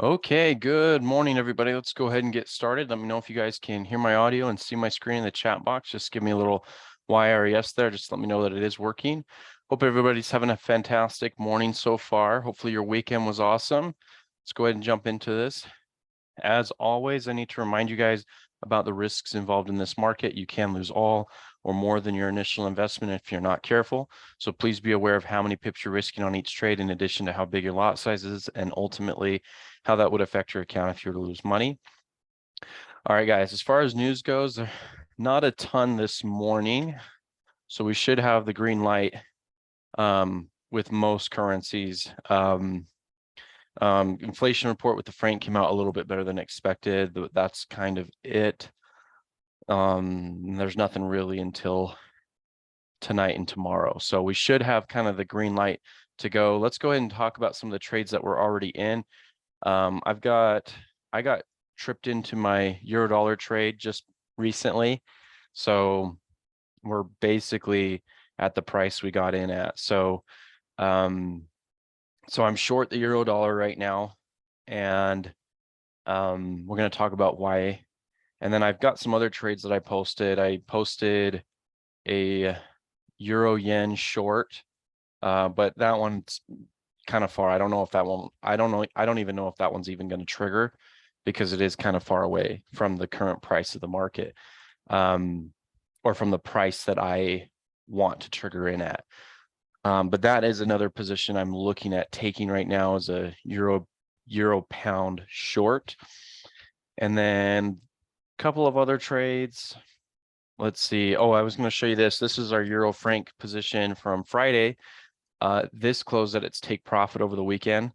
Okay, good morning, everybody. Let's go ahead and get started. Let me know if you guys can hear my audio and see my screen in the chat box. Just give me a little Y or yes there. Just let me know that it is working. Hope everybody's having a fantastic morning so far. Hopefully your weekend was awesome. Let's go ahead and jump into this. As always, I need to remind you guys about the risks involved in this market. You can lose all or more than your initial investment if you're not careful. So please be aware of how many pips you're risking on each trade, in addition to how big your lot size is, and ultimately how that would affect your account if you were to lose money. All right, guys, as far as news goes, not a ton this morning. So we should have the green light with most currencies. Inflation report with the franc came out a little bit better than expected, but that's kind of it. There's nothing really until tonight and tomorrow. So we should have kind of the green light to go. Let's go ahead and talk about some of the trades that we're already in. I got tripped into my euro dollar trade just recently. So we're basically at the price we got in at. So I'm short the euro dollar right now, and we're going to talk about why. And then I've got some other trades that I posted. I posted a euro yen short, but that one's kind of far. I don't know if that one, I don't even know if that one's even going to trigger, because it is kind of far away from the current price of the market, or from the price that I want to trigger in at. But that is another position I'm looking at taking right now, as a euro pound short. And then a couple of other trades. Let's see. Oh, I was going to show you this. This is our euro franc position from Friday. This closed at its take profit over the weekend.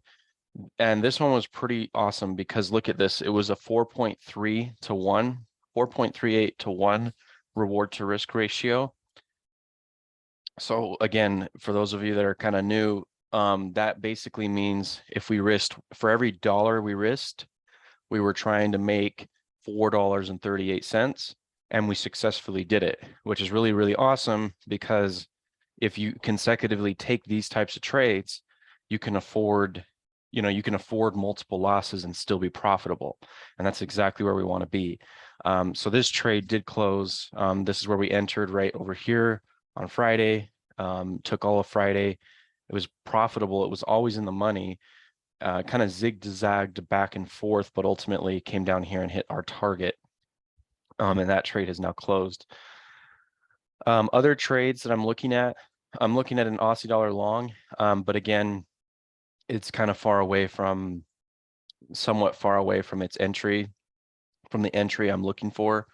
And this one was pretty awesome because look at this. It was a 4.3 to 1, 4.38 to 1 reward to risk ratio. So again, for those of you that are kind of new, that basically means if we risked, for every dollar we risked, we were trying to make $4.38, and we successfully did it, which is really, really awesome, because if you consecutively take these types of trades, you can afford, you can afford multiple losses and still be profitable. And that's exactly where we want to be. So this trade did close. This is where we entered right over here on Friday, took all of Friday. It was profitable. It was always in the money, kind of zigzagged back and forth, but ultimately came down here and hit our target. And that trade is now closed. Other trades that I'm looking at an Aussie dollar long, but again, it's kind of somewhat far away from its entry, from the entry I'm looking for.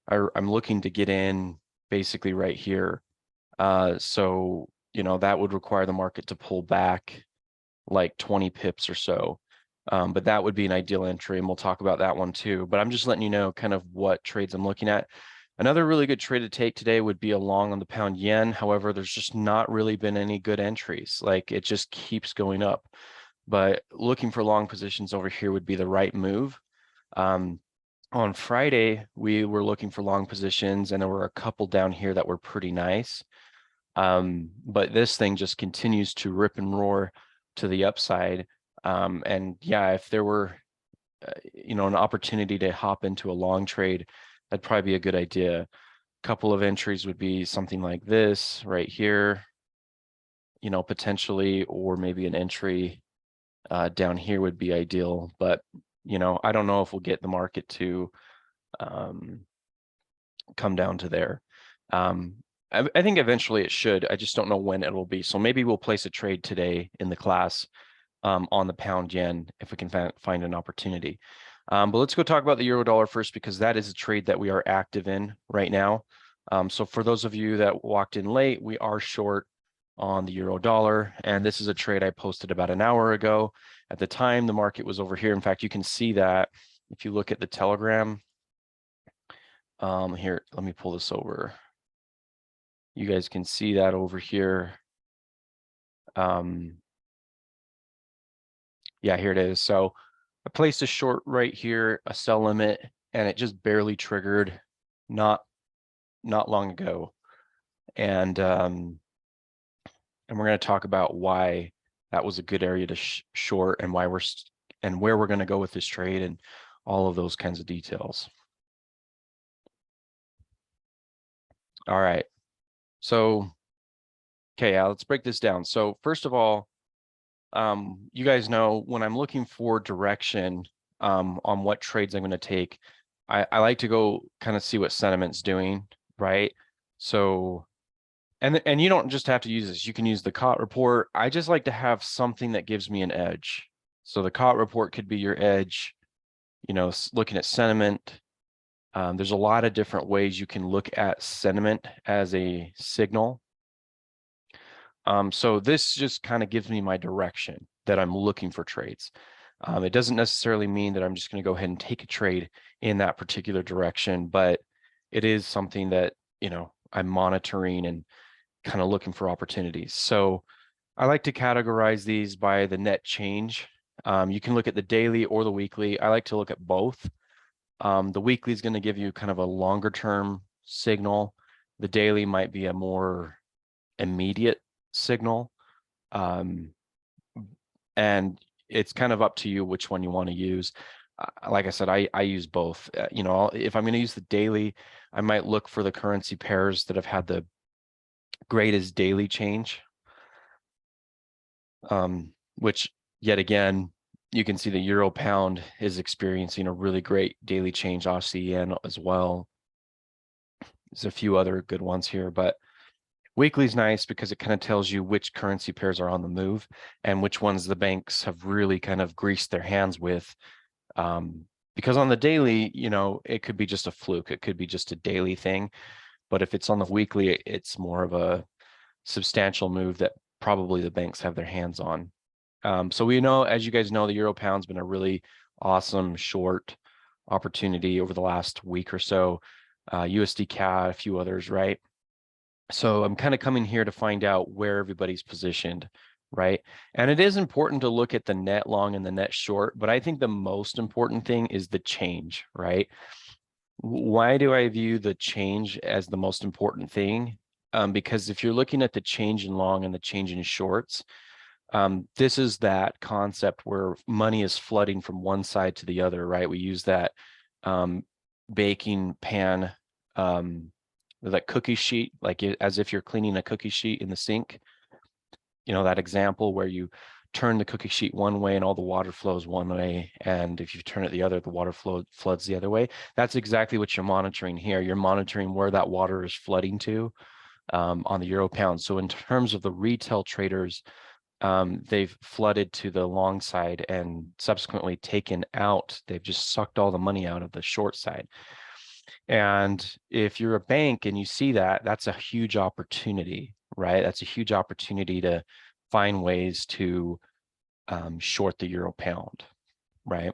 I'm looking to get in basically right here. So, that would require the market to pull back like 20 pips or so. But that would be an ideal entry, and we'll talk about that one too. But I'm just letting you know kind of what trades I'm looking at. Another really good trade to take today would be a long on the pound yen. However, there's just not really been any good entries. Like, it just keeps going up. But looking for long positions over here would be the right move. On Friday, we were looking for long positions, and there were a couple down here that were pretty nice. But this thing just continues to rip and roar to the upside. And yeah, if there were, an opportunity to hop into a long trade, that'd probably be a good idea. A couple of entries would be something like this right here, potentially, or maybe an entry down here would be ideal. But, I don't know if we'll get the market to come down to there. I think eventually it should. I just don't know when it will be. So maybe we'll place a trade today in the class on the pound yen if we can find an opportunity. But let's go talk about the euro dollar first, because that is a trade that we are active in right now. So for those of you that walked in late, we are short on the euro dollar, and this is a trade I posted about an hour ago. At the time, the market was over here. In fact, you can see that if you look at the Telegram. Here, let me pull this over. You guys can see that over here. Yeah, here it is. So I placed a short right here, a sell limit, and it just barely triggered not long ago. And we're going to talk about why that was a good area to short, and why we're and where we're going to go with this trade and all of those kinds of details. All right. So, okay, let's break this down. So first of all, you guys know when I'm looking for direction on what trades I'm going to take, I like to go kind of see what sentiment's doing, right? So, and you don't just have to use this. You can use the COT report. I just like to have something that gives me an edge. So the COT report could be your edge, you know, looking at sentiment. There's a lot of different ways you can look at sentiment as a signal. So this just kind of gives me my direction that I'm looking for trades. It doesn't necessarily mean that I'm just going to go ahead and take a trade in that particular direction, but it is something that, you know, I'm monitoring and kind of looking for opportunities. So I like to categorize these by the net change. You can look at the daily or the weekly. I like to look at both. The weekly is going to give you kind of a longer term signal. The daily might be a more immediate signal. And it's kind of up to you which one you want to use. Like I said, I use both. You know, if I'm going to use the daily, I might look for the currency pairs that have had the greatest daily change, which yet again, you can see the euro pound is experiencing a really great daily change. Aussie yen as well. There's a few other good ones here, but weekly is nice because it kind of tells you which currency pairs are on the move and which ones the banks have really kind of greased their hands with. Because on the daily, you know, it could be just a fluke. It could be just a daily thing. But if it's on the weekly, it's more of a substantial move that probably the banks have their hands on. So we know, as you guys know, the euro pound's been a really awesome short opportunity over the last week or so. USD CAD, a few others, right? So I'm kind of coming here to find out where everybody's positioned, right? And it is important to look at the net long and the net short, but I think the most important thing is the change, right? Why do I view the change as the most important thing? Because if you're looking at the change in long and the change in shorts, this is that concept where money is flooding from one side to the other, right? We use that baking pan, that cookie sheet, like as if you're cleaning a cookie sheet in the sink. You know, that example where you turn the cookie sheet one way and all the water flows one way, and if you turn it the other, the water floods the other way. That's exactly what you're monitoring here. You're monitoring where that water is flooding to on the euro pound. So in terms of the retail traders, they've flooded to the long side and subsequently taken out, they've just sucked all the money out of the short side. And if you're a bank and you see that, that's a huge opportunity, right? That's a huge opportunity to find ways to short the euro pound, right?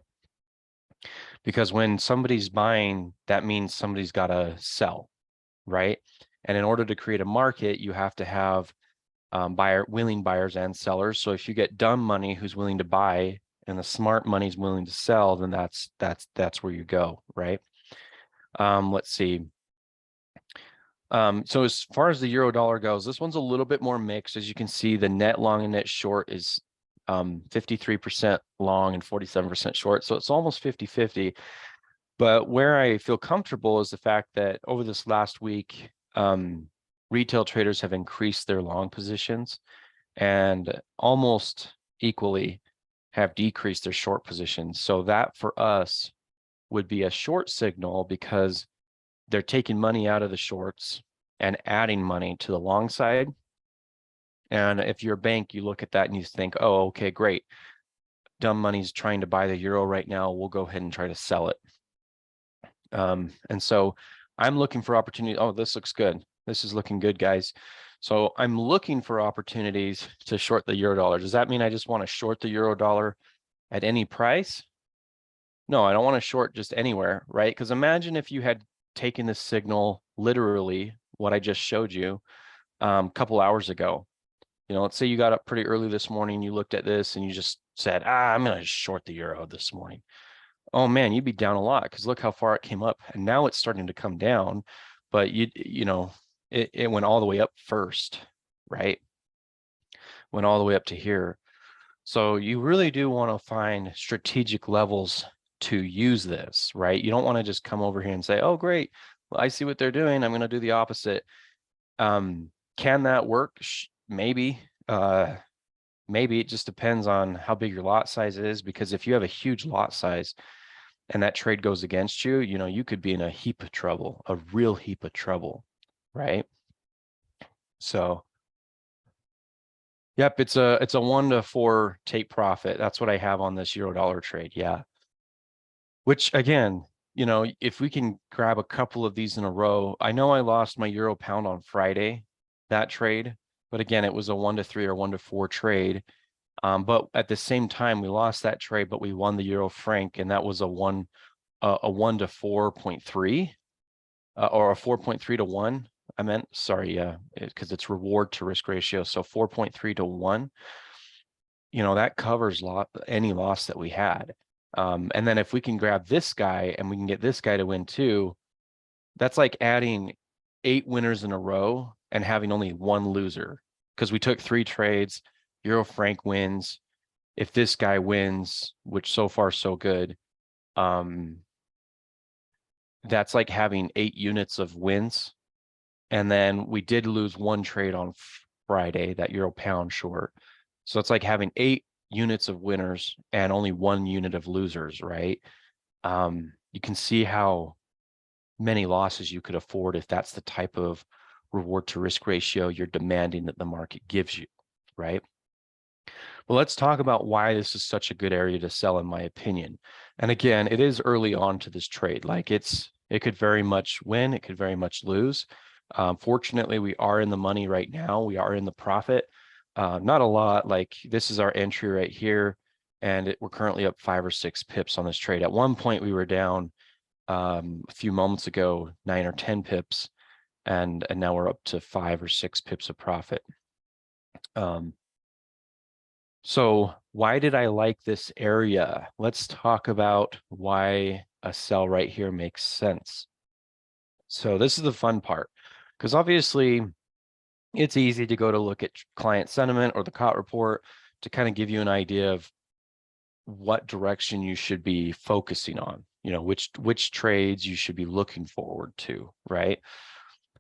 Because when somebody's buying, that means somebody's got to sell, right? And in order to create a market, you have to have willing buyers and sellers. So if you get dumb money who's willing to buy and the smart money is willing to sell, then that's where you go, right? Let's see. So as far as the euro dollar goes, this one's a little bit more mixed. As you can see, the net long and net short is 53% long and 47% short. So it's almost 50-50. But where I feel comfortable is the fact that over this last week, retail traders have increased their long positions and almost equally have decreased their short positions. So that for us would be a short signal because they're taking money out of the shorts and adding money to the long side. And if you're a bank, you look at that and you think, oh, okay, great. Dumb money's trying to buy the euro right now. We'll go ahead and try to sell it. And so I'm looking for opportunity. Oh, this looks good. This is looking good, guys. So I'm looking for opportunities to short the euro dollar. Does that mean I just want to short the euro dollar at any price? No, I don't want to short just anywhere, right? Because imagine if you had taken this signal literally, what I just showed you a couple hours ago. You know, let's say you got up pretty early this morning, you looked at this and you just said, I'm going to short the euro this morning. Oh man, you'd be down a lot because look how far it came up, and now it's starting to come down, but you know, it went all the way up first, right? Went all the way up to here. So you really do want to find strategic levels to use this, right? You don't want to just come over here and say, oh, great, well, I see what they're doing, I'm going to do the opposite. Can that work? Maybe. Maybe it just depends on how big your lot size is, because if you have a huge lot size and that trade goes against you, you know, you could be in a heap of trouble, a real heap of trouble, right? So, yep, it's a 1 to 4 take profit. That's what I have on this $0 trade. Yeah. Which again, you know, if we can grab a couple of these in a row, I know I lost my euro pound on Friday, that trade, but again, it was a 1 to 3 or 1 to 4 trade. But at the same time, we lost that trade, but we won the euro franc, and that was a 1 to 4.3, or a 4.3 to 1. I meant, sorry, yeah, because it's reward to risk ratio. So 4.3 to 1, you know, that covers any loss that we had. And then if we can grab this guy and we can get this guy to win too, that's like adding 8 winners in a row and having only 1 loser, because we took 3 trades, euro franc wins. If this guy wins, which so far so good, that's like having 8 units of wins. And then we did lose 1 trade on Friday, that euro pound short. So it's like having 8 units of winners and only 1 unit of losers, right? You can see how many losses you could afford if that's the type of reward to risk ratio you're demanding that the market gives you, right? Well, let's talk about why this is such a good area to sell, in my opinion. And again, it is early on to this trade. Like it could very much win, it could very much lose. Fortunately, we are in the money right now. We are in the profit. Not a lot. Like this is our entry right here, and we're currently up 5 or 6 pips on this trade. At one point, we were down a few moments ago, 9 or 10 pips, and now we're up to 5 or 6 pips of profit. So why did I like this area? Let's talk about why a sell right here makes sense. So this is the fun part, because obviously it's easy to go to look at client sentiment or the COT report to kind of give you an idea of what direction you should be focusing on, you know, which trades you should be looking forward to, right?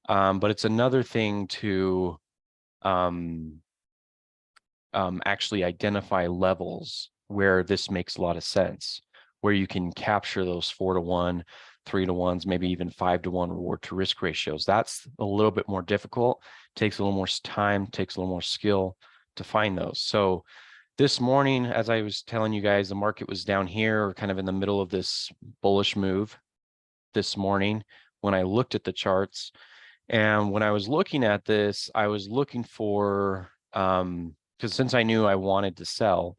But it's another thing to actually identify levels where this makes a lot of sense, where you can capture those 4 to 1, 3 to 1s, maybe even 5 to 1 reward to risk ratios. That's a little bit more difficult, takes a little more time, takes a little more skill to find those. So this morning, as I was telling you guys, the market was down here, kind of in the middle of this bullish move this morning when I looked at the charts. And when I was looking at this, I was looking for, because since I knew I wanted to sell,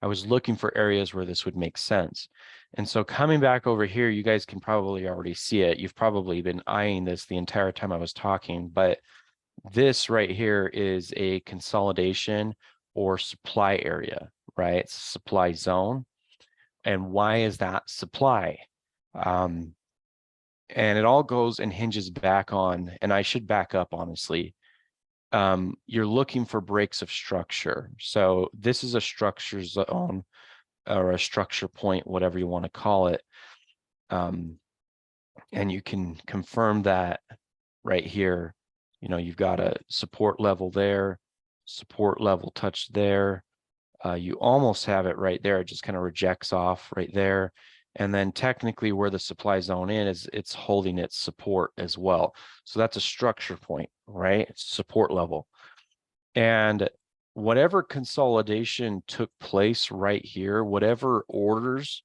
I was looking for areas where this would make sense. And so coming back over here, you guys can probably already see it. You've probably been eyeing this the entire time I was talking, but this right here is a consolidation or supply area, right? It's a supply zone. And why is that supply? And it all goes and hinges back on, and I should back up honestly, you're looking for breaks of structure. So this is a structure zone or a structure point, whatever you want to call it. And you can confirm that right here. You know, you've got a support level there, support level touch there. You almost have it right there. It just kind of rejects off right there. And then technically where the supply zone is, it's holding its support as well. So that's a structure point, right? It's support level. And whatever consolidation took place right here, whatever orders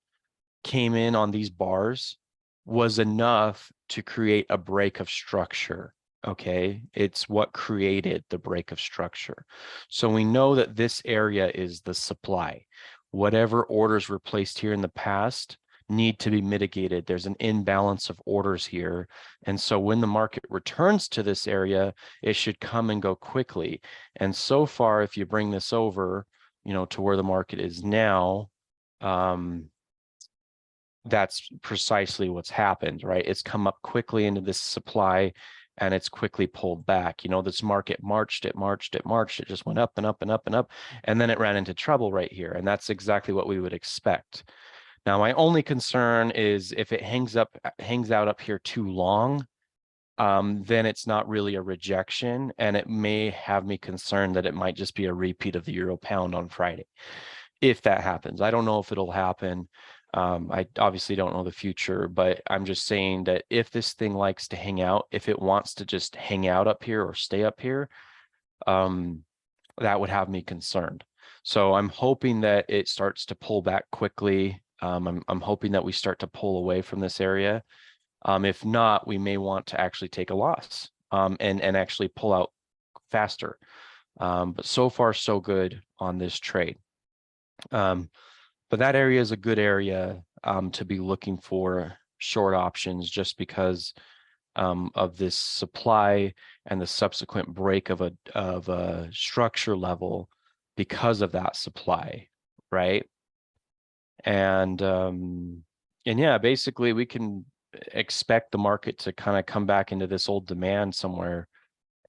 came in on these bars was enough to create a break of structure. Okay, it's what created the break of structure. So we know that this area is the supply. Whatever orders were placed here in the past need to be mitigated. There's an imbalance of orders here. And so when the market returns to this area, it should come and go quickly. And so far, if you bring this over, you know, to where the market is now, that's precisely what's happened, right? It's come up quickly into this supply, and it's quickly pulled back. You know, this market marched, it just went up and up and up and up, and then it ran into trouble right here. And that's exactly what we would expect. Now, my only concern is if it hangs out up here too long, then it's not really a rejection, and it may have me concerned that it might just be a repeat of the euro pound on Friday. If that happens, I don't know if it'll happen. I obviously don't know the future, but I'm just saying that if this thing likes to hang out, if it wants to just hang out up here or stay up here, that would have me concerned. So I'm hoping that it starts to pull back quickly. I'm hoping that we start to pull away from this area. If not, we may want to actually take a loss and actually pull out faster. But so far, so good on this trade. But that area is a good area to be looking for short options, just because of this supply and the subsequent break of a structure level because of that supply, right? And yeah, basically we can expect the market to kind of come back into this old demand somewhere.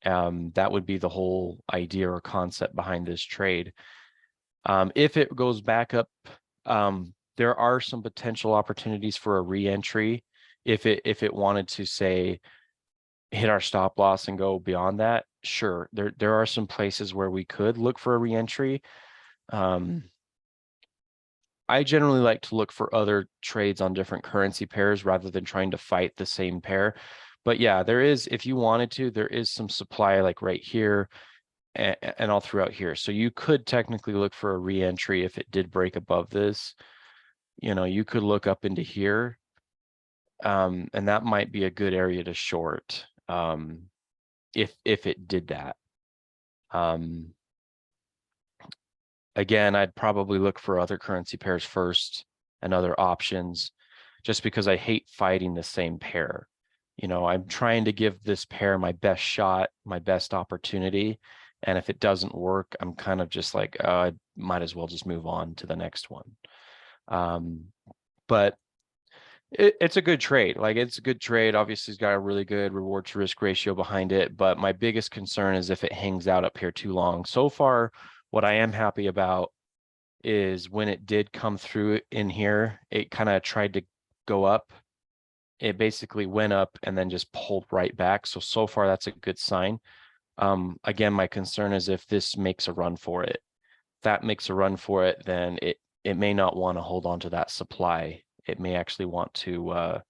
That would be the whole idea or concept behind this trade. If it goes back up, there are some potential opportunities for a re-entry if it wanted to, say, hit our stop loss and go beyond that. Sure, there are some places where we could look for a re-entry. I generally like to look for other trades on different currency pairs rather than trying to fight the same pair. But yeah, there is, if you wanted to, there is some supply like right here and all throughout here. So you could technically look for a re-entry if it did break above this. You know, you could look up into here, and that might be a good area to short if it did that. Again, I'd probably look for other currency pairs first and other options, just because I hate fighting the same pair. You know, I'm trying to give this pair my best shot, my best opportunity. And if it doesn't work, I'm kind of just like, I might as well just move on to the next one. But it's a good trade. Like, it's a good trade. Obviously, it's got a really good reward to risk ratio behind it. But my biggest concern is if it hangs out up here too long. So far, what I am happy about is when it did come through in here, it kind of tried to go up. It basically went up and then just pulled right back. So far, that's a good sign. Again, my concern is if this makes a run for it. If that makes a run for it, then it may not want to hold on to that supply. It may actually want to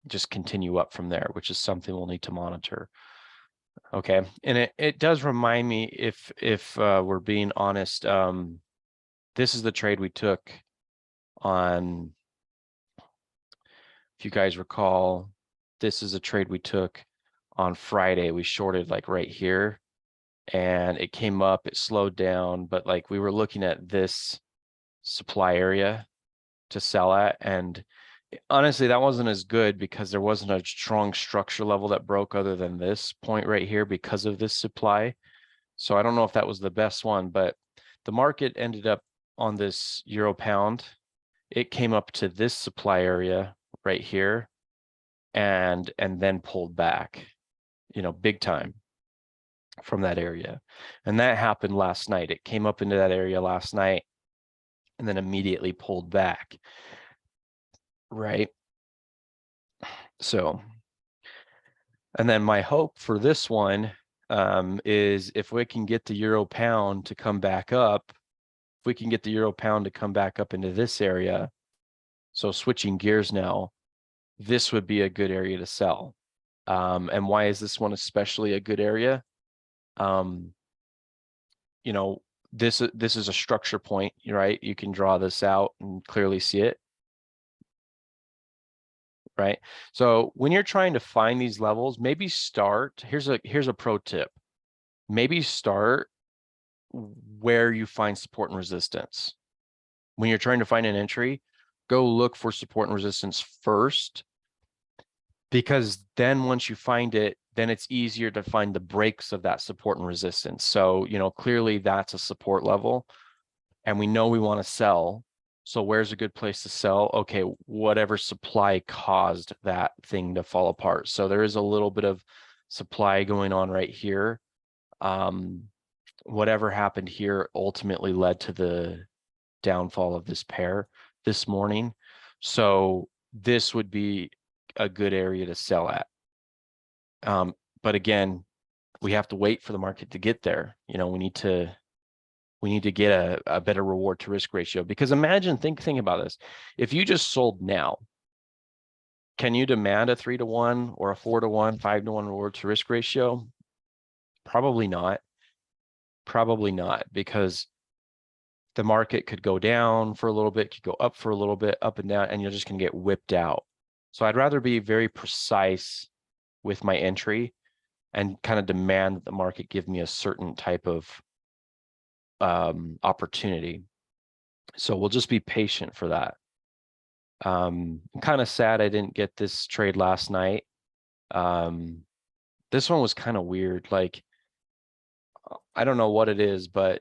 just continue up from there, which is something we'll need to monitor. Okay, and it does remind me, if we're being honest, this is the trade we took on, if you guys recall, this is a trade we took on Friday. We shorted like right here, and it came up, it slowed down, but like we were looking at this supply area to sell at, and honestly, that wasn't as good because there wasn't a strong structure level that broke other than this point right here because of this supply. So I don't know if that was the best one, but the market ended up on this euro pound. It came up to this supply area right here and then pulled back, you know, big time from that area. And that happened last night. It came up into that area last night and then immediately pulled back. Right. So, and then my hope for this one is if we can get the euro pound to come back up, if we can get the euro pound to come back up into this area, so switching gears now, this would be a good area to sell. And why is this one especially a good area? You know, this is a structure point, right? You can draw this out and clearly see it. Right? So when you're trying to find these levels, maybe start, here's a pro tip. Maybe start where you find support and resistance. When you're trying to find an entry, go look for support and resistance first, because then once you find it, then it's easier to find the breaks of that support and resistance. So, you know, clearly that's a support level and we know we want to sell. So where's a good place to sell? Okay, whatever supply caused that thing to fall apart. So there is a little bit of supply going on right here. Whatever happened here ultimately led to the downfall of this pair this morning. So this would be a good area to sell at. But again, we have to wait for the market to get there. You know, we need to get a better reward to risk ratio, because imagine, think about this. If you just sold now, can you demand a 3-to-1 or a 4-to-1, 5-to-1 reward to risk ratio? Probably not. Probably not, because the market could go down for a little bit, could go up for a little bit, up and down, and you're just going to get whipped out. So I'd rather be very precise with my entry and kind of demand that the market give me a certain type of opportunity. So we'll just be patient for that. I'm kind of sad I didn't get this trade last night. This one was kind of weird. Like, I don't know what it is, but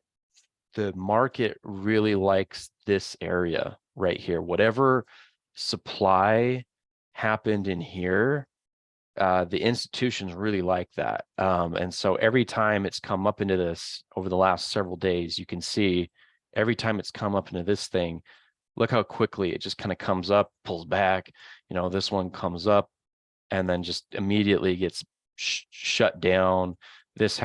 the market really likes this area right here. Whatever supply happened in here, the institutions really like that. And so every time it's come up into this over the last several days, you can see every time it's come up into this thing, look how quickly it just kind of comes up, pulls back. You know, this one comes up and then just immediately gets shut down. This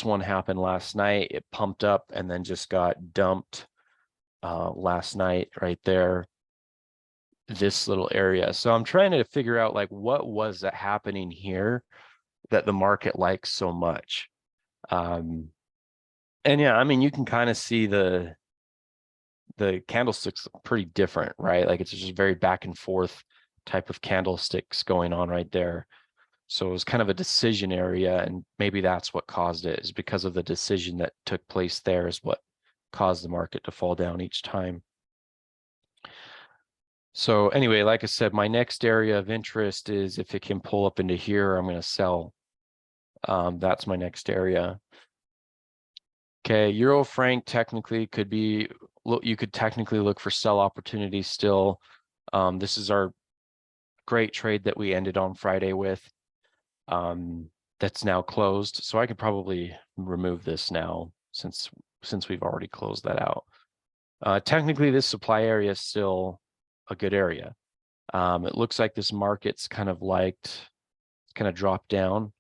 one happened last night. It pumped up and then just got dumped last night right there, this little area. So I'm trying to figure out, like, what was that happening here that the market likes so much. And yeah, I mean, you can kind of see the candlesticks pretty different, right? Like, it's just very back and forth type of candlesticks going on right there. So it was kind of a decision area, and maybe that's what caused it, is because of the decision that took place there is what caused the market to fall down each time. So anyway, like I said, my next area of interest is if it can pull up into here, I'm going to sell. That's my next area. Okay, Euro franc technically could be, you could technically look for sell opportunities still. This is our great trade that we ended on Friday with. That's now closed, so I could probably remove this now since we've already closed that out. Technically, this supply area is still a good area. It looks like this market's kind of dropped down,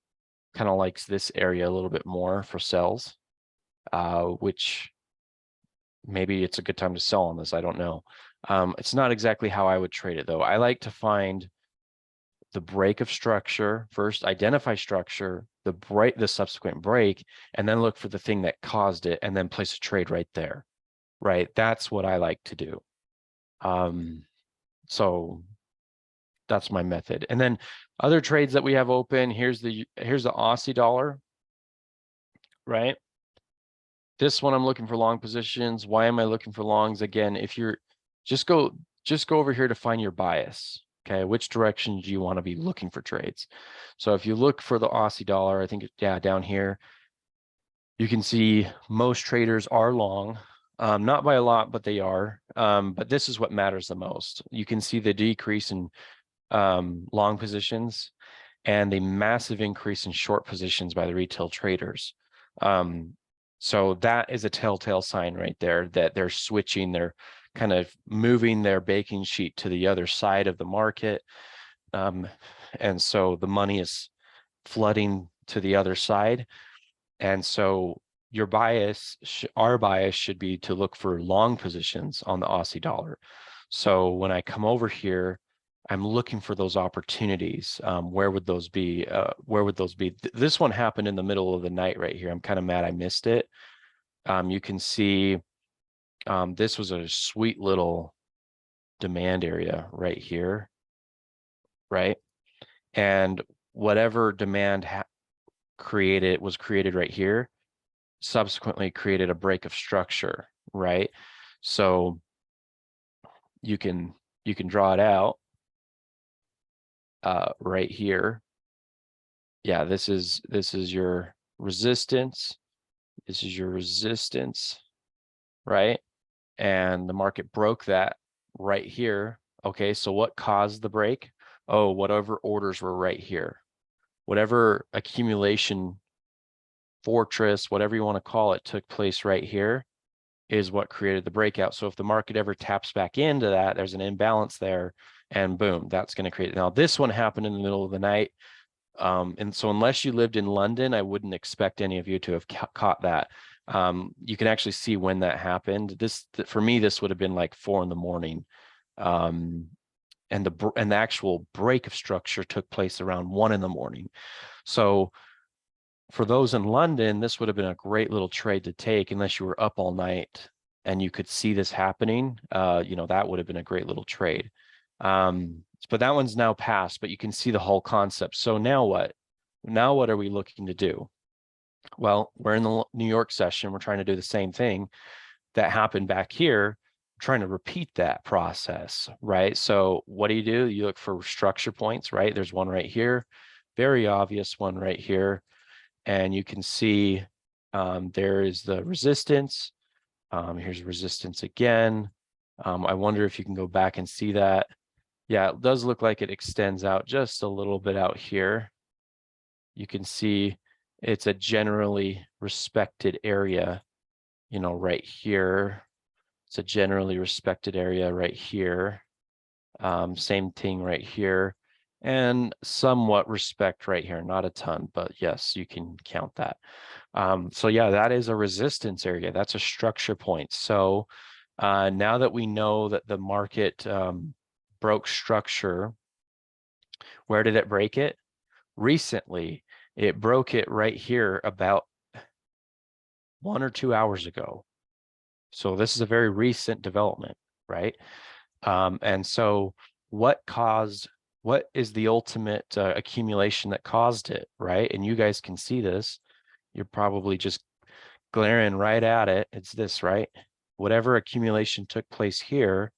kind of likes this area a little bit more for sells, which maybe it's a good time to sell on this. I don't know. It's not exactly how I would trade it, though. I like to find the break of structure first, identify structure, the subsequent break, and then look for the thing that caused it, and then place a trade right there. Right, that's what I like to do. So that's my method. And then other trades that we have open, here's the Aussie dollar, right? This one I'm looking for long positions. Why am I looking for longs? Again, if you're just go over here to find your bias. Okay, which direction do you want to be looking for trades? So if you look for the Aussie dollar, I think, yeah, down here, you can see most traders are long, not by a lot, but they are. But this is what matters the most. You can see the decrease in long positions and the massive increase in short positions by the retail traders. So that is a telltale sign right there that they're switching, they're kind of moving their baking sheet to the other side of the market. And so the money is flooding to the other side. And so your bias, our bias should be to look for long positions on the Aussie dollar. So when I come over here, I'm looking for those opportunities. Where would those be? This one happened in the middle of the night right here. I'm kind of mad I missed it. You can see this was a sweet little demand area right here, right? And whatever demand was created right here, subsequently created a break of structure, right? So you can draw it out right here. Yeah, this is your resistance. This is your resistance, right? And the market broke that right here. Okay, so what caused the break? Oh, whatever orders were right here. Whatever accumulation fortress, whatever you want to call it, took place right here is what created the breakout. So if the market ever taps back into that, there's an imbalance there, and boom, that's going to create. Now this one happened in the middle of the night. And so unless you lived in London, I wouldn't expect any of you to have caught that. You can actually see when that happened. For me, this would have been like 4 a.m. And the actual break of structure took place around 1 a.m. So for those in London, this would have been a great little trade to take unless you were up all night and you could see this happening. That would have been a great little trade. But that one's now passed, but you can see the whole concept. So now what? Now what are we looking to do? Well, we're in the New York session. We're trying to do the same thing that happened back here, trying to repeat that process, right? So what do? You look for structure points, right? There's one right here, very obvious one right here. And you can see there is the resistance. Here's resistance again. I wonder if you can go back and see that. Yeah, it does look like it extends out just a little bit out here. You can see it's a generally respected area, right here. It's a generally respected area right here. Same thing right here. And somewhat respect right here, not a ton, but yes, you can count that. So yeah, that is a resistance area. That's a structure point. So now that we know that the market broke structure, where did it break it? Recently, it broke it right here about 1 or 2 hours ago. So this is a very recent development, right? And so what is the ultimate accumulation that caused it, right? And you guys can see this. You're probably just glaring right at it. It's this, right? Whatever accumulation took place here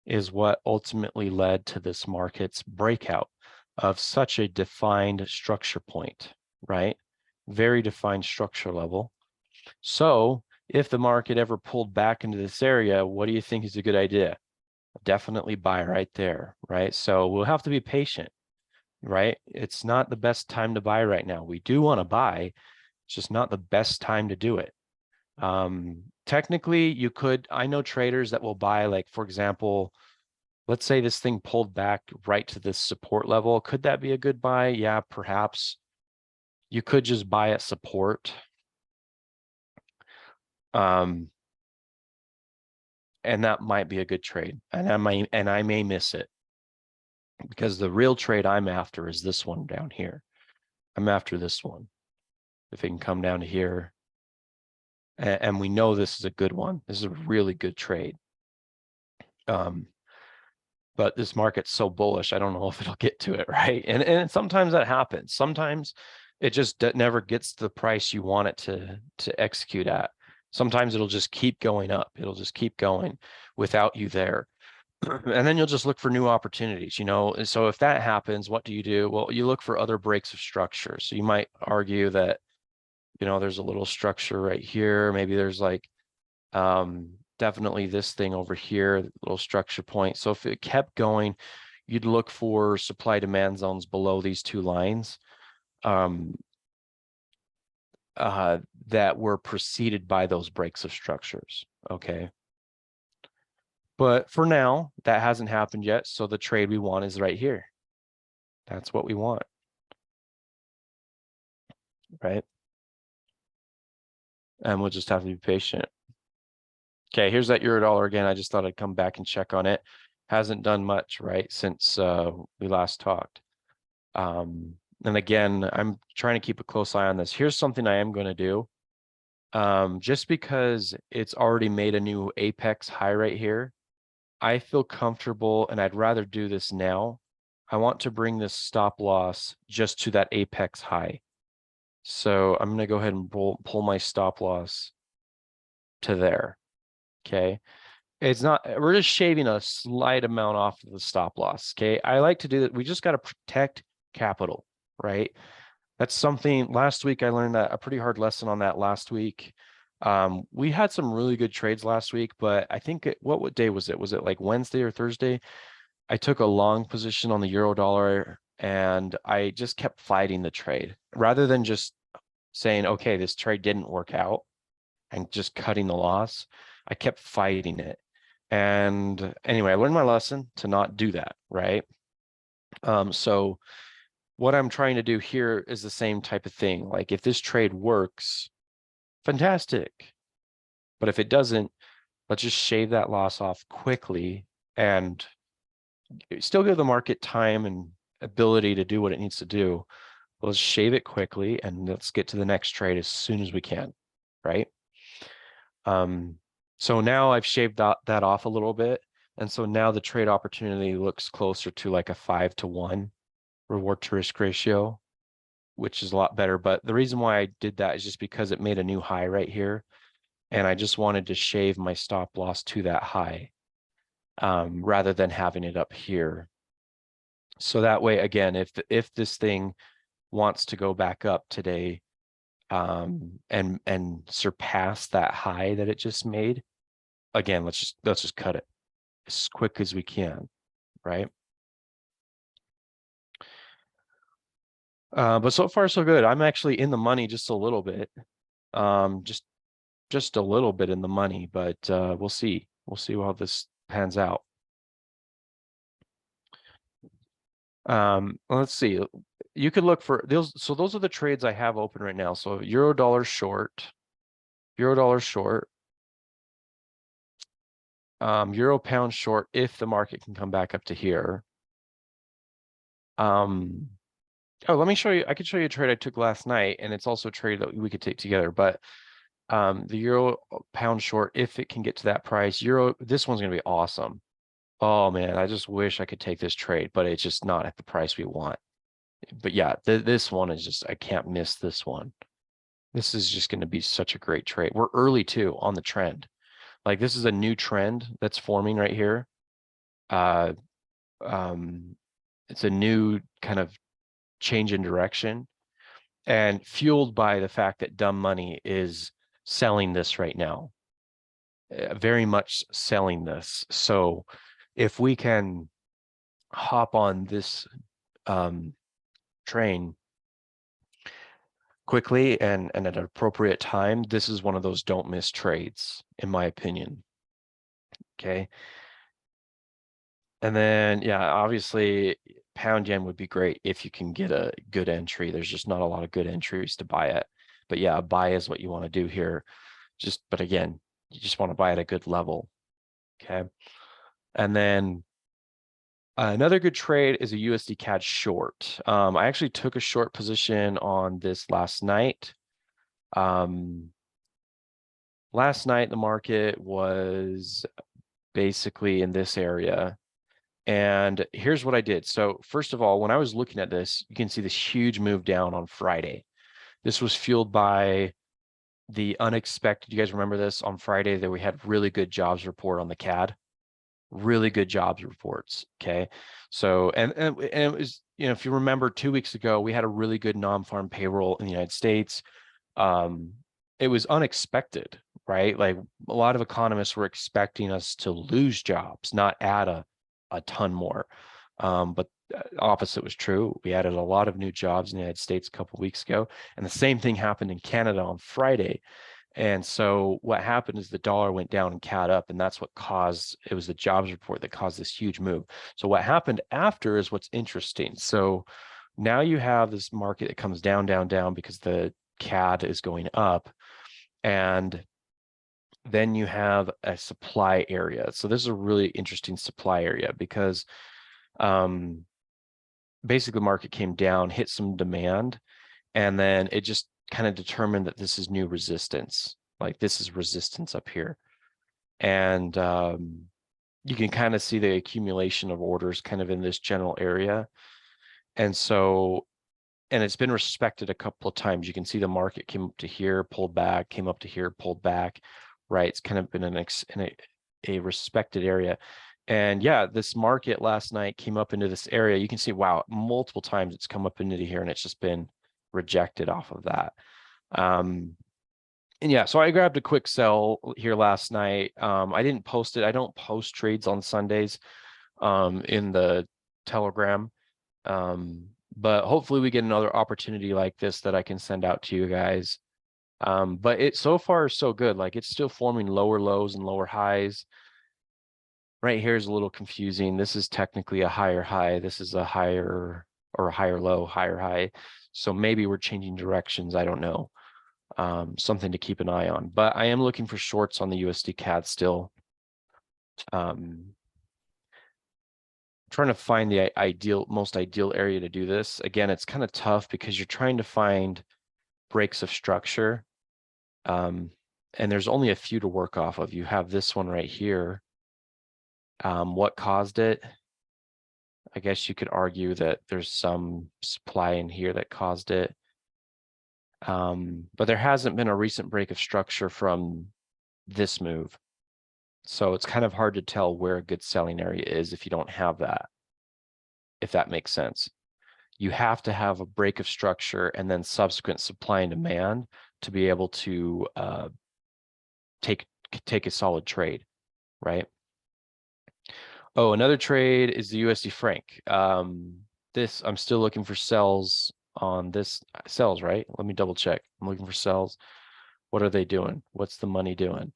is what ultimately led to this market's breakout of such a defined structure point, right? Very defined structure level. So if the market ever pulled back into this area, what do you think is a good idea? Definitely buy right there, right? So we'll have to be patient, right? It's not the best time to buy right now. We do want to buy, it's just not the best time to do it. Technically, you could, I know traders that will buy, like, for example, let's say this thing pulled back right to this support level. Could that be a good buy? Yeah, perhaps. You could just buy at support. And that might be a good trade. And I may miss it because the real trade I'm after is this one down here. I'm after this one. If it can come down to here. And we know this is a good one. This is a really good trade. But this market's so bullish, I don't know if it'll get to it, right? And sometimes that happens. Sometimes it just never gets to the price you want it to execute at. Sometimes it'll just keep going up. It'll just keep going without you there. And then you'll just look for new opportunities, So if that happens, what do? Well, you look for other breaks of structure. So you might argue that, there's a little structure right here. Maybe there's like definitely this thing over here, little structure point. So if it kept going, you'd look for supply demand zones below these two lines that were preceded by those breaks of structures. Okay. But for now, that hasn't happened yet. So the trade we want is right here. That's what we want. Right. And we'll just have to be patient. Okay, here's that Eurodollar again. I just thought I'd come back and check on it. Hasn't done much, right, since we last talked. And again, I'm trying to keep a close eye on this. Here's something I am going to do. Just because it's already made a new apex high right here, I feel comfortable and I'd rather do this now. I want to bring this stop loss just to that apex high. So I'm going to go ahead and pull my stop loss to there. Okay. It's not, we're just shaving a slight amount off of the stop loss. Okay. I like to do that. We just got to protect capital, right? That's something last week I learned that a pretty hard lesson on that last week. We had some really good trades last week, but I think what day was it? Was it like Wednesday or Thursday? I took a long position on the euro dollar and I just kept fighting the trade rather than just saying, okay, this trade didn't work out and just cutting the loss. I kept fighting it. And anyway, I learned my lesson to not do that, right? So what I'm trying to do here is the same type of thing. Like if this trade works, fantastic. But if it doesn't, let's just shave that loss off quickly and still give the market time and ability to do what it needs to do. Let's shave it quickly and let's get to the next trade as soon as we can, right? So now I've shaved that off a little bit. And so now the trade opportunity looks closer to like a 5-to-1 reward to risk ratio, which is a lot better. But the reason why I did that is just because it made a new high right here. And I just wanted to shave my stop loss to that high rather than having it up here. So that way, again, if this thing wants to go back up today and surpass that high that it just made, again, let's just cut it as quick as we can, right? But so far so good. I'm actually in the money just a little bit, just a little bit in the money, but we'll see how this pans out. Let's see. You could look for those. So those are the trades I have open right now. So euro dollar short, euro pound short if the market can come back up to here. Oh, let me show you. I could show you a trade I took last night, and it's also a trade that we could take together. But the euro pound short, if it can get to that price, this one's gonna be awesome. Oh man, I just wish I could take this trade, but it's just not at the price we want. But yeah, this one is just, I can't miss this one. This is just going to be such a great trade. We're early too on the trend. Like this is a new trend that's forming right here. It's a new kind of change in direction and fueled by the fact that dumb money is selling this right now, very much selling this. So if we can hop on this train quickly and at an appropriate time, this is one of those don't miss trades, in my opinion. Okay. And then, yeah, obviously pound yen would be great if you can get a good entry. There's just not a lot of good entries to buy it. But yeah, a buy is what you want to do here. But again, you just want to buy at a good level. Okay. And then another good trade is a USD CAD short. I actually took a short position on this last night. Last night, the market was basically in this area. And here's what I did. So first of all, when I was looking at this, you can see this huge move down on Friday. This was fueled by the unexpected. You guys remember this on Friday that we had really good jobs report on the CAD, really good jobs reports. Okay. So, and it was, if you remember 2 weeks ago, we had a really good non-farm payroll in the United States. It was unexpected, right? Like a lot of economists were expecting us to lose jobs, not add a ton more. But opposite was true. We added a lot of new jobs in the United States a couple of weeks ago, and the same thing happened in Canada on Friday. And so what happened is the dollar went down and CAD up, and that's what caused, it was the jobs report that caused this huge move. So what happened after is what's interesting. So now you have this market that comes down, down, down because the CAD is going up. And then you have a supply area. So this is a really interesting supply area because basically the market came down, hit some demand, and then it just kind of determined that this is new resistance. Like this is resistance up here. And you can kind of see the accumulation of orders kind of in this general area. And so, and it's been respected a couple of times. You can see the market came up to here, pulled back, came up to here, pulled back, right? It's kind of been in a respected area. And yeah, this market last night came up into this area. You can see, wow, multiple times it's come up into here and it's just been rejected off of that. And yeah, so I grabbed a quick sell here last night. I didn't post it. I don't post trades on Sundays in the Telegram. But hopefully we get another opportunity like this that I can send out to you guys. But it so far is so good. Like it's still forming lower lows and lower highs. Right here is a little confusing. This is technically a higher high. This is a higher or a higher low, higher high. So maybe we're changing directions. I don't know. Something to keep an eye on. But I am looking for shorts on the USD CAD still. Trying to find the most ideal area to do this. Again, it's kind of tough because you're trying to find breaks of structure. And there's only a few to work off of. You have this one right here. What caused it? I guess you could argue that there's some supply in here that caused it. But there hasn't been a recent break of structure from this move. So it's kind of hard to tell where a good selling area is if you don't have that, if that makes sense. You have to have a break of structure and then subsequent supply and demand to be able to take a solid trade, right? Oh, another trade is the USD franc. This I'm still looking for sells on this sells, right? Let me double check. I'm looking for sells. What are they doing? What's the money doing?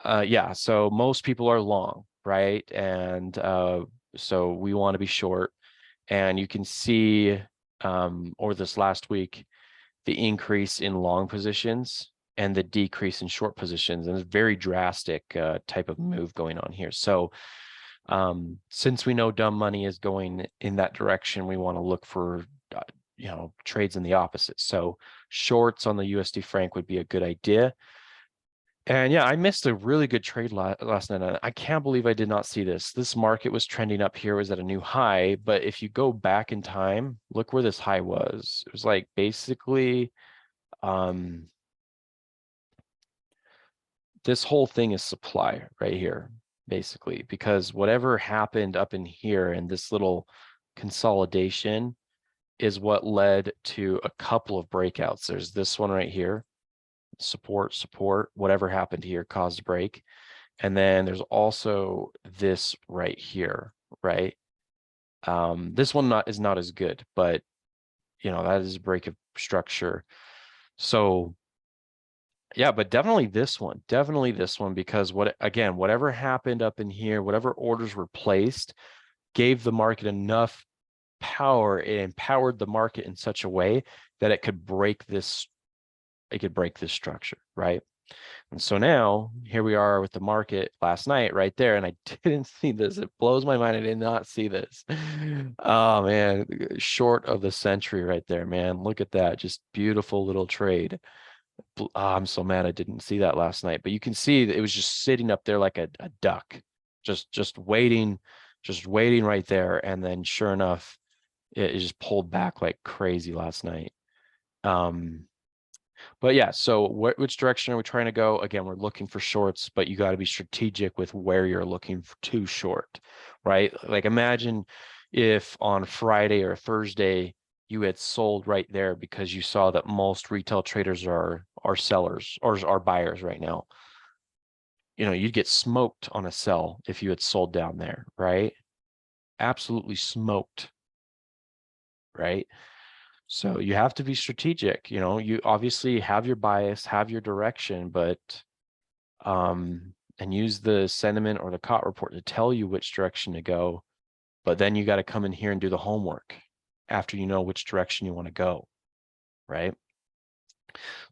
Yeah, so most people are long, right? And so we want to be short. And you can see over this last week, the increase in long positions and the decrease in short positions. And it's a very drastic type of move going on here. So since we know dumb money is going in that direction, we want to look for trades in the opposite. So shorts on the USD franc would be a good idea. And yeah, I missed a really good trade last night. I can't believe I did not see this. This market was trending up here, was at a new high. But if you go back in time, look where this high was. It was like basically this whole thing is supply right here, basically, because whatever happened up in here in this little consolidation is what led to a couple of breakouts. There's this one right here, support, whatever happened here caused a break. And then there's also this right here, right? This one is not as good, but that is a break of structure. So yeah, but definitely this one, because whatever happened up in here, whatever orders were placed, gave the market enough power. It empowered the market in such a way that it could break this structure, right? And so now here we are with the market last night right there, and I didn't see this. It blows my mind. I did not see this. Oh man, short of the century right there, man. Look at that. Just beautiful little trade. Oh, I'm so mad I didn't see that last night. But you can see that it was just sitting up there like a duck, just waiting right there. And then sure enough, it just pulled back like crazy last night. But yeah, so which direction are we trying to go? Again, we're looking for shorts, but you got to be strategic with where you're looking to short, right? Like imagine if on Friday or Thursday you had sold right there because you saw that most retail traders are sellers or are buyers right now. You'd get smoked on a sell if you had sold down there, right? Absolutely smoked, right? So you have to be strategic. You obviously have your bias, have your direction, but and use the sentiment or the COT report to tell you which direction to go. But then you got to come in here and do the homework after you know which direction you want to go, right?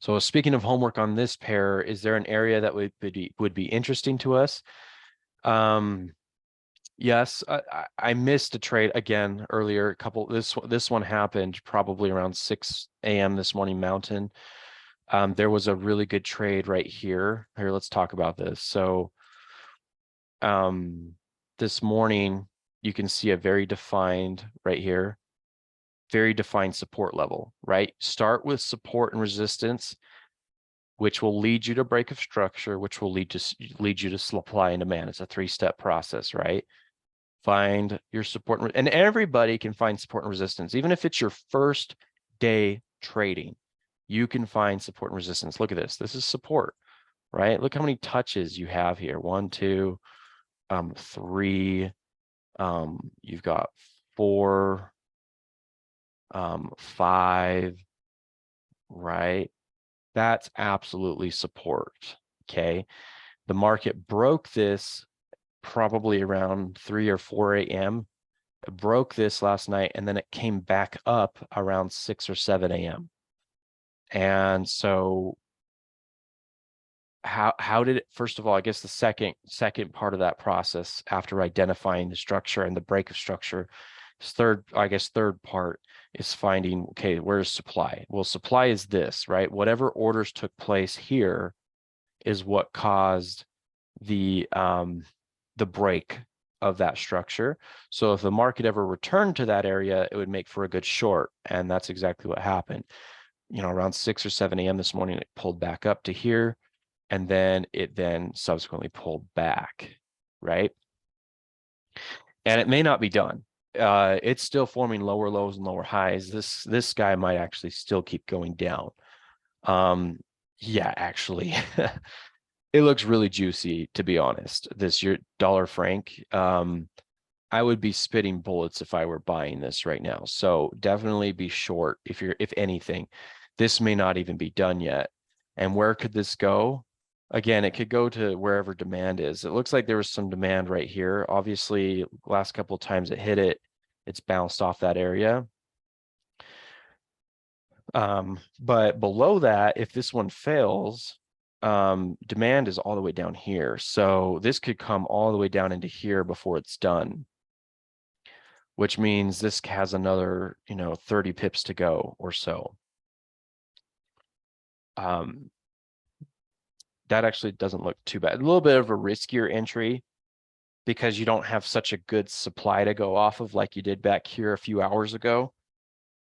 So speaking of homework on this pair, is there an area that would be interesting to us? Yes, I missed a trade again earlier. This one happened probably around 6 a.m. this morning Mountain. There was a really good trade right here. Here, let's talk about this. So this morning you can see a very defined right here, very defined support level, right? Start with support and resistance, which will lead you to break of structure, which will lead you to supply and demand. It's a 3-step process, right? Find your support, and everybody can find support and resistance, even if it's your first day trading. you can find support and resistance. Look at this. This is support, right? Look how many touches you have here. 1, 2, 3. You've got 4, 5, right? That's absolutely support. Okay. The market broke this probably around 3 or 4 a.m. It broke this last night, and then it came back up around 6 or 7 a.m. And so how did it, first of all, I guess the second part of that process after identifying the structure and the break of structure is third part is finding, okay, where's supply? Well, supply is this, right? Whatever orders took place here is what caused the break of that structure. So if the market ever returned to that area, it would make for a good short. And that's exactly what happened. You know, around 6 or 7 a.m. this morning, it pulled back up to here, and then it subsequently pulled back, right? And it may not be done. It's still forming lower lows and lower highs. This guy might actually still keep going down. Yeah, actually, it looks really juicy, to be honest. This your dollar franc. I would be spitting bullets if I were buying this right now. So definitely be short if anything. This may not even be done yet. And where could this go? Again, it could go to wherever demand is. It looks like there was some demand right here. Obviously, last couple of times it hit it, it's bounced off that area. But below that, if this one fails, demand is all the way down here. So this could come all the way down into here before it's done, which means this has another, 30 pips to go or so. That actually doesn't look too bad. A little bit of a riskier entry because you don't have such a good supply to go off of like you did back here a few hours ago.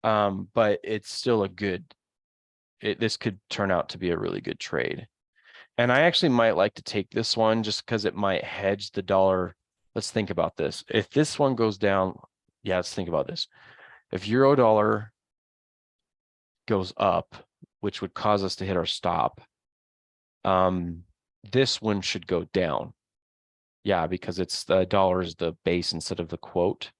But it's still this could turn out to be a really good trade. And I actually might like to take this one just because it might hedge the dollar. Let's think about this. If this one goes down, yeah, let's think about this. If euro dollar goes up, which would cause us to hit our stop, this one should go down. Yeah, because it's the dollar is the base instead of the quote.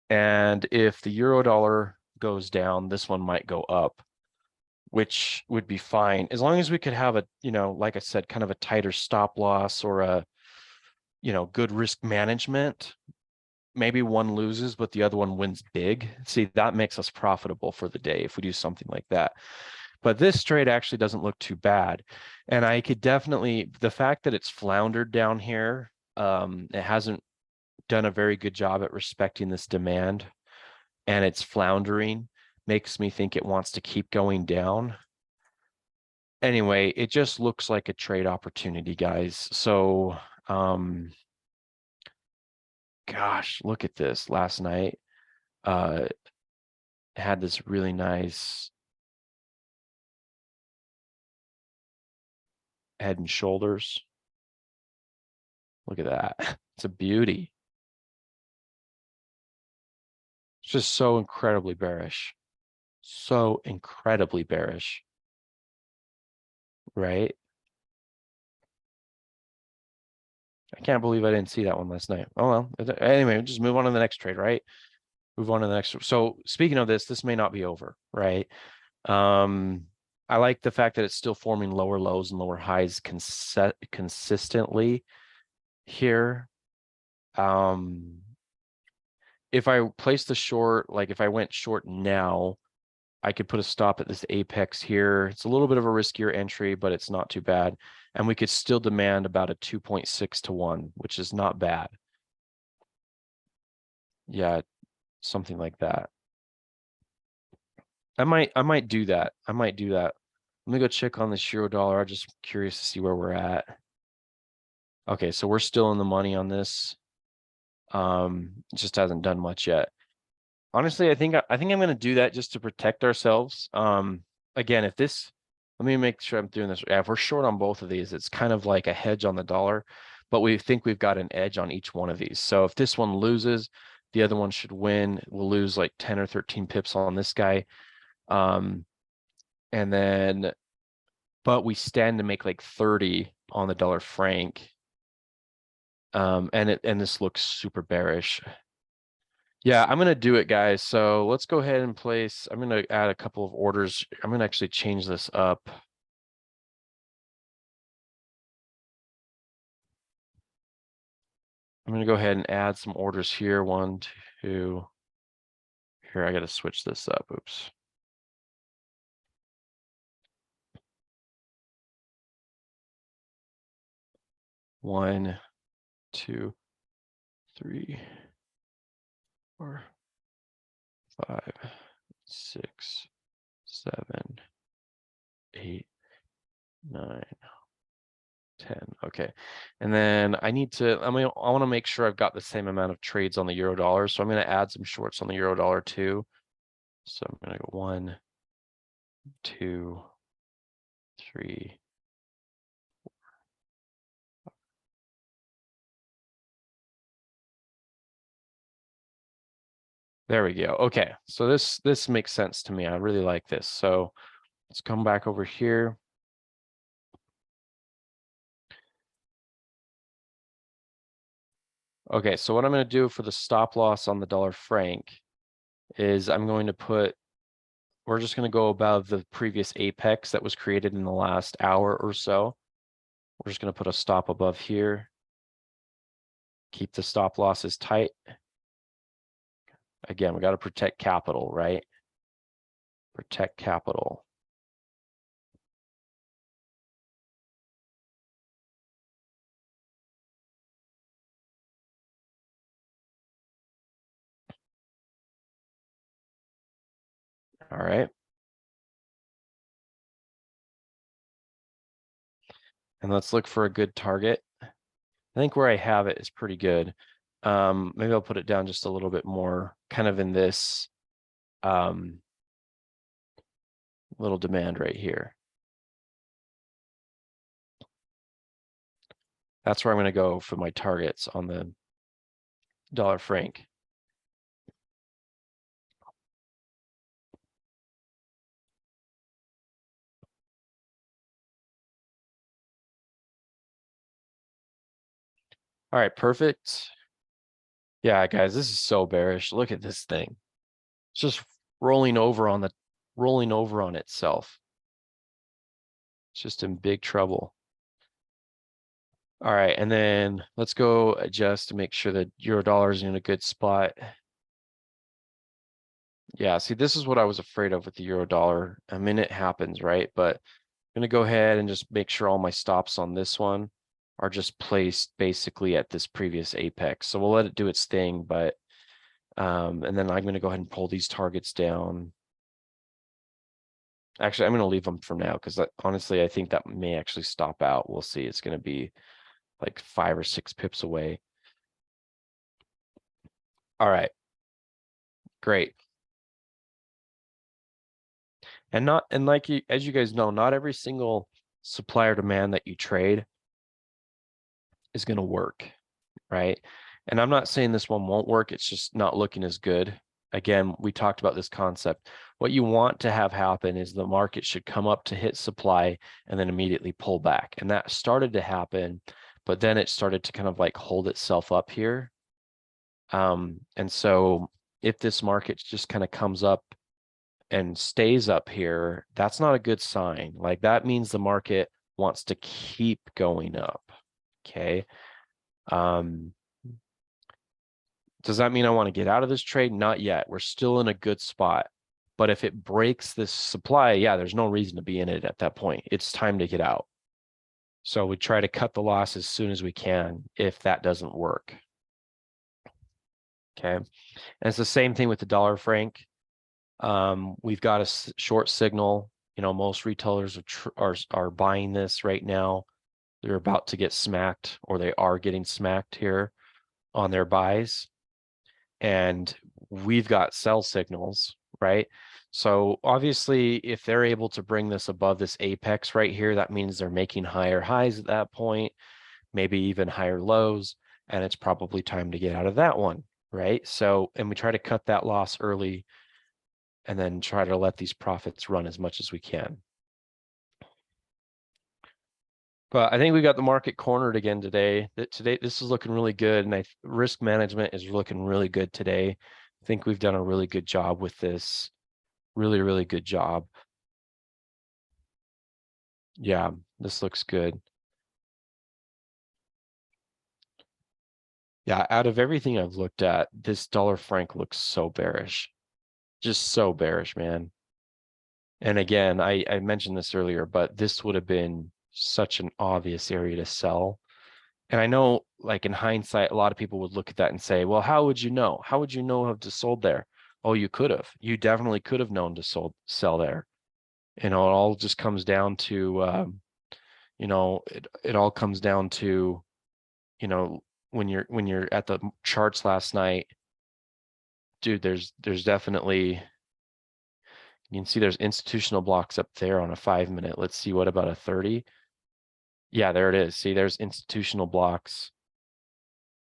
And if the euro dollar goes down, this one might go up, which would be fine as long as we could have a, like I said, kind of a tighter stop loss or a, good risk management. Maybe one loses, but the other one wins big. See, that makes us profitable for the day if we do something like that. But this trade actually doesn't look too bad. And I could definitely, the fact that it's floundered down here, it hasn't done a very good job at respecting this demand, and it's floundering, makes me think it wants to keep going down. Anyway, it just looks like a trade opportunity, guys. So, gosh, look at this. Last night, had this really nice head and shoulders. Look at that. It's a beauty. It's just so incredibly bearish. So incredibly bearish. Right? I can't believe I didn't see that one last night. Oh well. Anyway, just move on to the next trade, right? Move on to the next. So speaking of this may not be over, right? I like the fact that it's still forming lower lows and lower highs consistently here. If I place the short, like if I went short now, I could put a stop at this apex here. It's a little bit of a riskier entry, but it's not too bad. And we could still demand about a 2.6 to 1, which is not bad. Yeah, something like that. I might do that. I might do that. Let me go check on this euro dollar. I'm just curious to see where we're at. Okay, so we're still in the money on this. It just hasn't done much yet. Honestly, I think I'm going to do that just to protect ourselves. Again, let me make sure I'm doing this. Yeah, if we're short on both of these, it's kind of like a hedge on the dollar, but we think we've got an edge on each one of these. So if this one loses, the other one should win. We'll lose like 10 or 13 pips on this guy. And then, but we stand to make like 30 on the dollar franc. And this looks super bearish. Yeah, I'm gonna do it, guys. So let's go ahead and place. I'm gonna add a couple of orders. I'm gonna actually change this up. I'm gonna go ahead and add some orders here. 1, 2. Here, I gotta switch this up. Oops. One, 2, 3, 4, 5, 6, 7, 8, 9, 10. Okay. And then I want to make sure I've got the same amount of trades on the euro dollar. So I'm going to add some shorts on the euro dollar too. So I'm going to go 1, 2, 3. There we go. Okay. So this makes sense to me. I really like this. So let's come back over here. Okay, so what I'm going to do for the stop loss on the dollar franc is we're just going to go above the previous apex that was created in the last hour or so. We're just going to put a stop above here. Keep the stop losses tight. Again, we got to protect capital, right? Protect capital. All right. And let's look for a good target. I think where I have it is pretty good. Maybe I'll put it down just a little bit more, kind of in this little demand right here. That's where I'm going to go for my targets on the dollar franc. All right, perfect. Yeah, guys, this is so bearish. Look at this thing. It's just rolling over on itself. It's just in big trouble. All right, and then let's go adjust to make sure that euro dollar is in a good spot. Yeah, see, this is what I was afraid of with the euro dollar. I mean, it happens, right? But I'm gonna go ahead and just make sure all my stops on this one are just placed basically at this previous apex. So we'll let it do its thing, but and then I'm gonna go ahead and pull these targets down. Actually, I'm gonna leave them for now because honestly, I think that may actually stop out. We'll see. It's gonna be like 5 or 6 pips away. All right, great. And as you guys know, not every single supplier demand that you trade is going to work, right? And I'm not saying this one won't work. It's just not looking as good. Again, we talked about this concept. What you want to have happen is the market should come up to hit supply and then immediately pull back. And that started to happen, but then it started to kind of like hold itself up here. And so if this market just kind of comes up and stays up here, that's not a good sign. Like that means the market wants to keep going up. Okay. Does that mean I want to get out of this trade? Not yet. We're still in a good spot. But if it breaks this supply, yeah, there's no reason to be in it at that point. It's time to get out. So we try to cut the loss as soon as we can if that doesn't work. Okay. And it's the same thing with the dollar franc. We've got a short signal. You know, most retailers are buying this right now. They're about to get smacked, or they are getting smacked here on their buys. And we've got sell signals, right? So obviously, if they're able to bring this above this apex right here, that means they're making higher highs at that point, maybe even higher lows, and it's probably time to get out of that one, right? So, and we try to cut that loss early and then try to let these profits run as much as we can. But I think we got the market cornered again today. Today this is looking really good, and risk management is looking really good today. I think we've done a really good job with this. Really, really good job. Yeah, this looks good. Yeah, out of everything I've looked at, this dollar franc looks so bearish. Just so bearish, man. And again, I mentioned this earlier, but this would have been such an obvious area to sell. And I know, like in hindsight, a lot of people would look at that and say, well, how would you know? How would you know have to sold there? Oh, you could have. You definitely could have known to sell there. You know, it all just comes down to, you know, it all comes down to, you know, when you're at the charts last night, dude, there's definitely, you can see there's institutional blocks up there on a 5-minute. Let's see, what about a 30? Yeah, there it is. See, there's institutional blocks.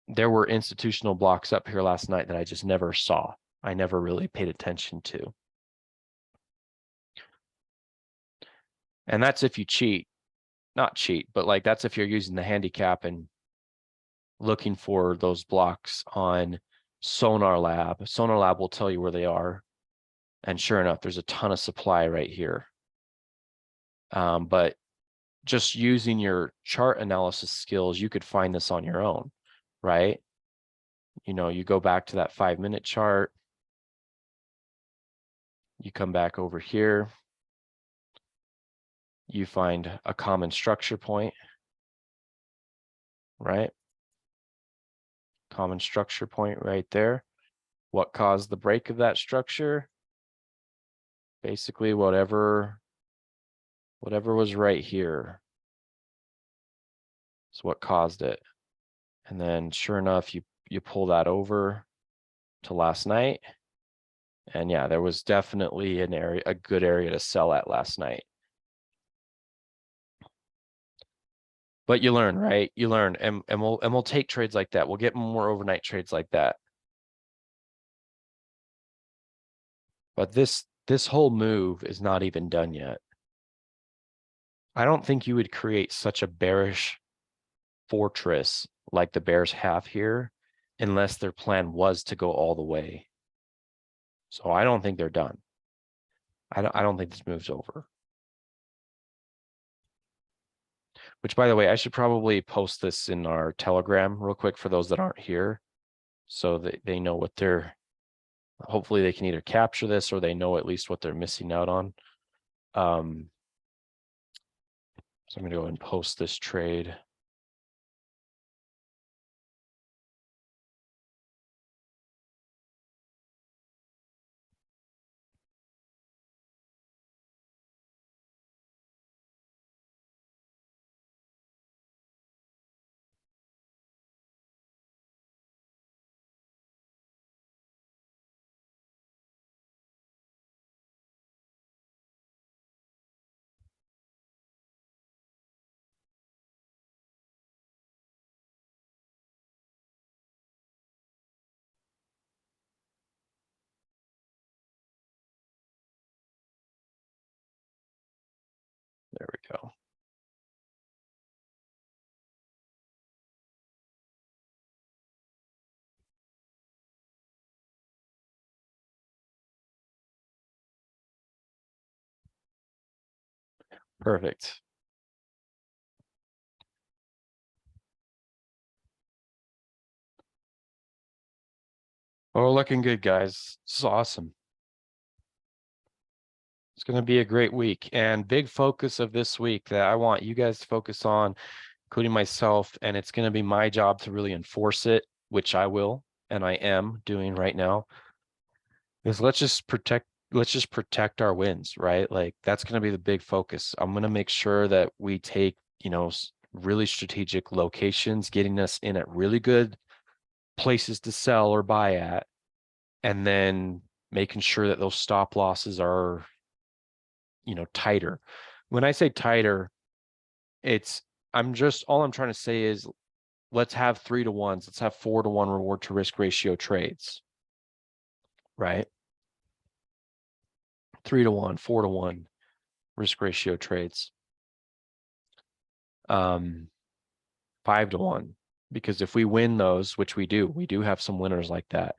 There were institutional blocks up here last night that I just never saw. I never really paid attention to. And that's if you cheat, not cheat, but like that's if you're using the handicap and looking for those blocks on Sonar Lab. Sonar Lab will tell you where they are. And sure enough, there's a ton of supply right here. But just using your chart analysis skills, you could find this on your own, right? You know, you go back to that 5-minute chart, you come back over here, you find a common structure point, right? Common structure point right there. What caused the break of that structure? Basically, whatever was right here is what caused it. And then sure enough, you pull that over to last night. And yeah, there was definitely a good area to sell at last night. But you learn, right? You learn, and we'll take trades like that. We'll get more overnight trades like that. But this whole move is not even done yet. I don't think you would create such a bearish fortress like the Bears have here unless their plan was to go all the way. So I don't think they're done. I don't think this move's over. Which, by the way, I should probably post this in our Telegram real quick for those that aren't here, so that they know what they're, hopefully they can either capture this or they know at least what they're missing out on. So I'm going to go and post this trade. There we go. Perfect. Oh, looking good, guys. This is awesome. It's going to be a great week, and big focus of this week that I want you guys to focus on, including myself, and it's going to be my job to really enforce it, which I will, and I am doing right now, is let's just protect our wins, right? Like that's going to be the big focus. I'm going to make sure that we take, you know, really strategic locations, getting us in at really good places to sell or buy at, and then making sure that those stop losses are, you know, tighter. When I say tighter, it's all I'm trying to say is let's have 3-to-1s, let's have 4-to-1 reward to risk ratio trades, right? 3-to-1, 4-to-1 risk ratio trades. 5-to-1, because if we win those, which we do have some winners like that,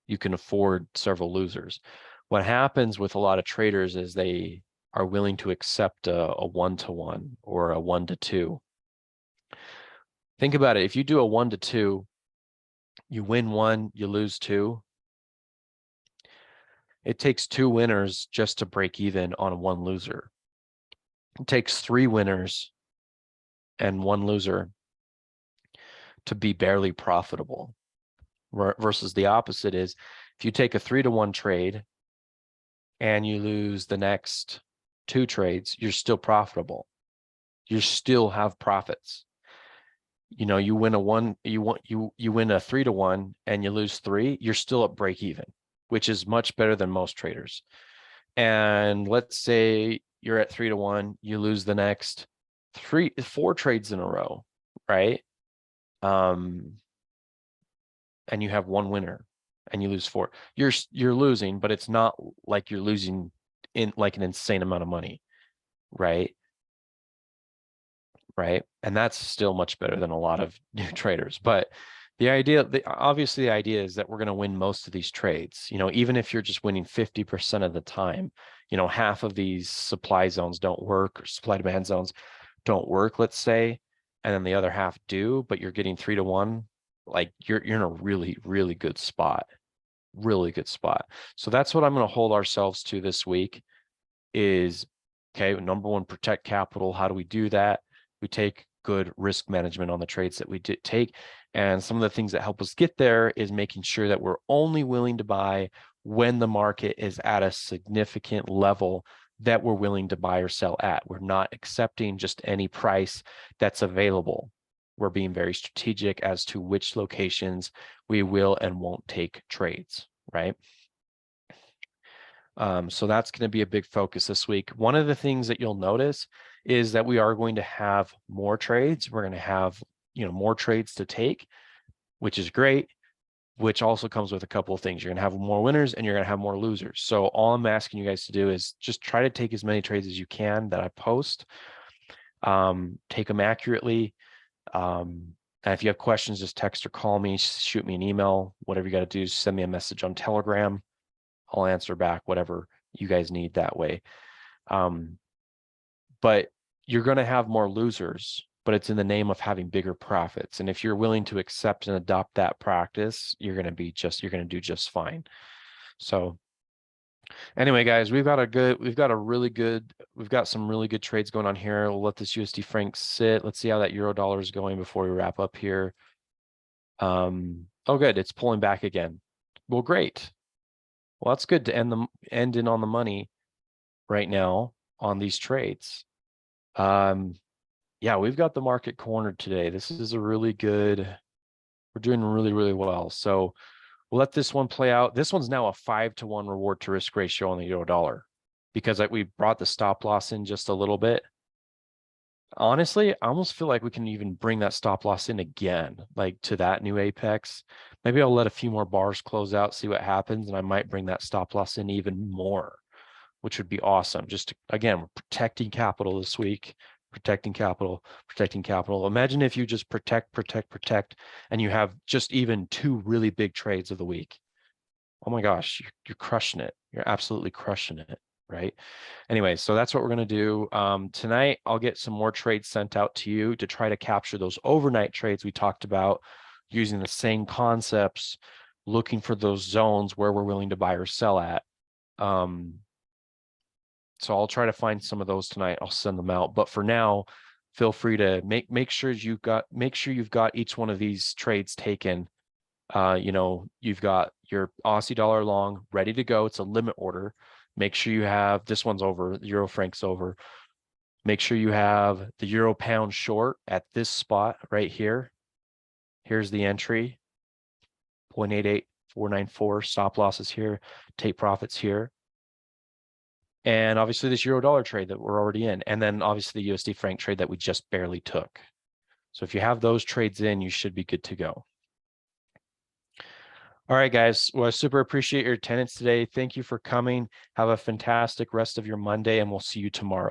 you can afford several losers. What happens with a lot of traders is they are willing to accept a 1-to-1 or a 1-to-2. Think about it. If you do a 1-to-2, you win 1, you lose 2. It takes 2 winners just to break even on 1 loser. It takes 3 winners and 1 loser to be barely profitable. Versus the opposite is, if you take a 3-to-1 trade and you lose the next 2 trades, you're still profitable. You still have profits. You know, you win a 3-to-1 and you lose 3, you're still at break even, which is much better than most traders. And let's say you're at 3-to-1, you lose the next 4 trades in a row, right? And you have 1 winner and you lose 4. You're losing, but it's not like you're losing in like an insane amount of money, right? Right. And that's still much better than a lot of new traders. But obviously the idea is that we're going to win most of these trades. You know, even if you're just winning 50% of the time, you know, half of these supply zones don't work, or supply demand zones don't work, let's say, and then the other half do, but you're getting 3-to-1, like you're in a really, really good spot. Really good spot. So that's what I'm going to hold ourselves to this week is, okay, number 1, protect capital. How do we do that? We take good risk management on the trades that we take. And some of the things that help us get there is making sure that we're only willing to buy when the market is at a significant level that we're willing to buy or sell at. We're not accepting just any price that's available. We're being very strategic as to which locations we will and won't take trades, right? So that's going to be a big focus this week. One of the things that you'll notice is that we are going to have more trades. We're going to have, you know, more trades to take, which is great, which also comes with a couple of things. You're going to have more winners and you're going to have more losers. So all I'm asking you guys to do is just try to take as many trades as you can that I post, take them accurately. And if you have questions, just text or call me, shoot me an email, whatever you got to do, send me a message on Telegram. I'll answer back whatever you guys need that way. But you're going to have more losers, but it's in the name of having bigger profits. And if you're willing to accept and adopt that practice, you're going to do just fine. So anyway, guys, we've got some really good trades going on here. We'll let this USD franc sit. Let's see how that euro dollar is going before we wrap up here. Oh, good. It's pulling back again. Well, great. Well, that's good to end in on the money right now on these trades. Yeah, we've got the market cornered today. This is a really good, we're doing really, really well. So we'll let this one play out. This one's now a 5-to-1 reward to risk ratio on the euro dollar because we brought the stop loss in just a little bit. Honestly, I almost feel like we can even bring that stop loss in again, like to that new apex. Maybe I'll let a few more bars close out, see what happens, and I might bring that stop loss in even more, which would be awesome. Just again, we're protecting capital this week, protecting capital. Imagine if you just protect, and you have just even 2 really big trades of the week. Oh my gosh, you're crushing it. You're absolutely crushing it, right? Anyway, so that's what we're going to do. Tonight, I'll get some more trades sent out to you to try to capture those overnight trades we talked about using the same concepts, looking for those zones where we're willing to buy or sell at. So I'll try to find some of those tonight. I'll send them out. But for now, feel free to make sure you've got each one of these trades taken. You know, you've got your Aussie dollar long ready to go. It's a limit order. Make sure you have, this one's over, the euro franc's over. Make sure you have the euro pound short at this spot right here. Here's the entry, 0.88494, stop losses here, take profits here. And obviously this euro dollar trade that we're already in. And then obviously the USD franc trade that we just barely took. So if you have those trades in, you should be good to go. All right, guys. Well, I super appreciate your attendance today. Thank you for coming. Have a fantastic rest of your Monday, and we'll see you tomorrow.